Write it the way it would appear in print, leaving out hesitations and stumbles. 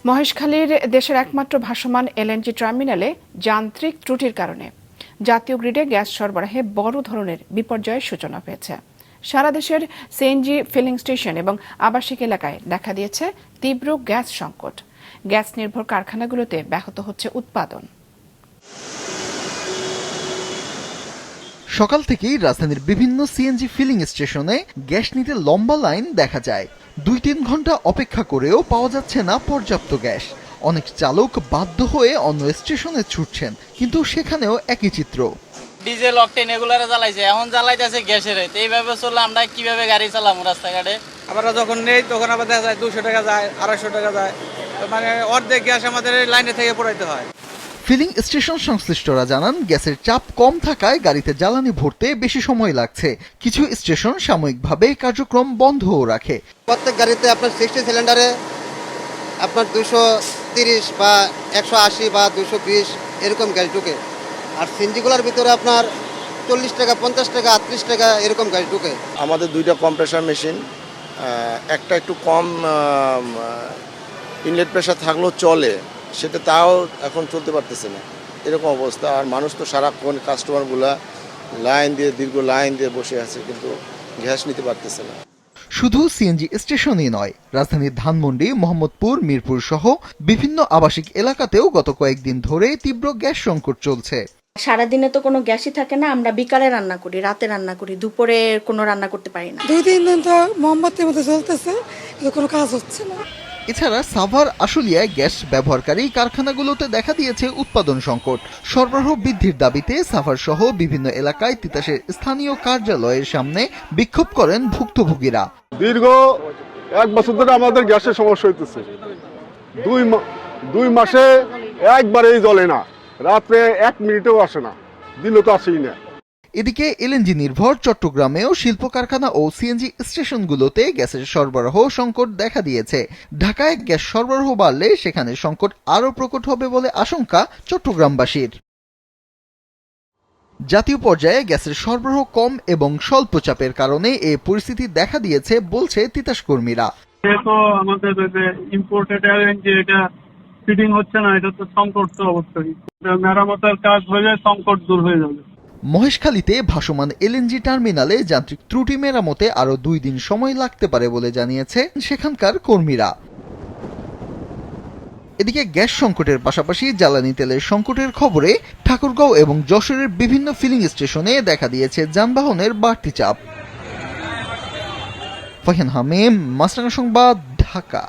মহেশখালীর দেশের একমাত্র ভাসমান এলএনজি টার্মিনালে যান্ত্রিক ত্রুটির কারণে জাতীয় গ্রিডে গ্যাস সরবরাহে বড় ধরনের বিপর্যয়ের সূচনা হয়েছে। সারা দেশের সিএনজি ফিলিং স্টেশন এবং আবাসিক এলাকায় দেখা দিয়েছে তীব্র গ্যাস সংকট। গ্যাস নির্ভর কারখানাগুলোতে ব্যাহত হচ্ছে উৎপাদন। সকাল থেকেই রাজধানীর বিভিন্ন সিএনজি ফিলিং স্টেশনে গ্যাস নিতে লম্বা লাইন দেখা যায়। ২-৩ ঘন্টা অপেক্ষা করেও পাওয়া যাচ্ছে না পর্যাপ্ত গ্যাস। অনেক চালক বাধ্য হয়ে অন্য স্টেশনে ছুটছেন, কিন্তু সেখানেও একই চিত্র। ডিজেল অকটেন এগুলারে জ্বালাইছে, এখন জ্বালাইতেছে গ্যাসের। এইভাবে চললে আমরা কিভাবে গাড়ি চালাবো রাস্তাঘাটে? আমরা যখন নেই তখন আবার দেখা যায় 200 টাকা যায়, 250 টাকা যায়, মানে অর্ধেক গ্যাস আমাদের লাইনে থেকে পোড়াইতে হয়। ফিলিং স্টেশন সংশ্লিষ্টরা জানান, গ্যাসের চাপ কম থাকায় গাড়িতে জ্বালানি ভরতে বেশি সময় লাগছে। কিছু স্টেশন সাময়িকভাবে কার্যক্রম বন্ধও রাখে। প্রত্যেক গাড়িতে আপনার 60 সিলিন্ডারে আপনার 230 বা 180 বা 220 এরকম গ্যাস ঢুকে। আর সিএনজিগুলোর ভিতরে আপনার 40 টাকা, 50 টাকা, 38 টাকা এরকম গ্যাস ঢুকে। আমাদের 2টা কম্প্রেসার মেশিন, একটা একটু কম ইনলেট প্রেশার থাকলেও চলে, সেটা তাও এখন চলতে পারতেছে না, এরকম অবস্থা। আর মানুষ তো সারাক্ষণ কাস্টমারগুলা লাইন দিয়ে দীর্ঘ লাইন দিয়ে বসে আছে, কিন্তু গ্যাস নিতে পারতেছে না। শুধু সিএনজি স্টেশনই নয়, রাজধানীর ধানমন্ডি, মোহাম্মদপুর, মিরপুর সহ বিভিন্ন আবাসিক এলাকাতেও গত কয়েকদিন ধরে তীব্র গ্যাস সংকট চলছে। সারাদিনে তো কোনো গ্যাসই থাকে না। আমরা বিকালে রান্না করি, রাতে রান্না করি, দুপুরে কোনো রান্না করতে পারি না। 2-3 দিন তো মোমবাতির মতো চলতেছে, কোনো কাজ হচ্ছে না। এছাড়া সাভার, আশুলিয়ায় গ্যাস ব্যবহারকারী কারখানাগুলোতে দেখা দিয়েছে উৎপাদন সংকট। সরবরাহ বৃদ্ধির দাবিতে সাভার সহ বিভিন্ন এলাকায় তিতাসের স্থানীয় কার্যালয়ের সামনে বিক্ষোভ করেন ভুক্তভোগীরা। দীর্ঘ 1 বছর ধরে আমাদের গ্যাসের সমস্যা হইতেছে। 2 মাসে একবারেই জ্বলে না, রাত্রে 1 মিনিটেও আসে না, দিনও তো আসেই না। এদিকে এলএনজি নির্ভর চট্টগ্রামেও শিল্প কারখানা ও সিএনজি স্টেশনগুলোতে গ্যাসের সরবরাহ সংকট দেখা দিয়েছে। ঢাকায় গ্যাস সরবরাহ বাড়লে সেখানে সংকট আরও প্রকট হবে বলে আশঙ্কা চট্টগ্রামবাসীর। জাতীয় পর্যায়ে গ্যাসের সরবরাহ কম এবং স্বল্প চাপের কারণে এই পরিস্থিতি দেখা দিয়েছে বলছে তিতাস কর্মীরা। আমাদের ইম্পোর্টেড এলএনজি এটা ফিডিং হচ্ছে না, এটা তো সংকট তো অবশ্যই। মেরামতের কাজ হয়ে সংকট দূর হয়ে যাবে। মহেশখালীতে ভাসমান এলএনজি টার্মিনালে যান্ত্রিক ত্রুটি মেরামতে আরও 2 দিন সময় লাগতে পারে বলে জানিয়েছে সেখানকার কর্মীরা। এদিকে গ্যাস সংকটের পাশাপাশি জ্বালানি তেলের সংকটের খবরে ঠাকুরগাঁও এবং যশোরের বিভিন্ন ফিলিং স্টেশনে দেখা দিয়েছে যানবাহনের বাড়তি চাপ। ফাহিন হামিম, মাছরাঙা সংবাদ, ঢাকা।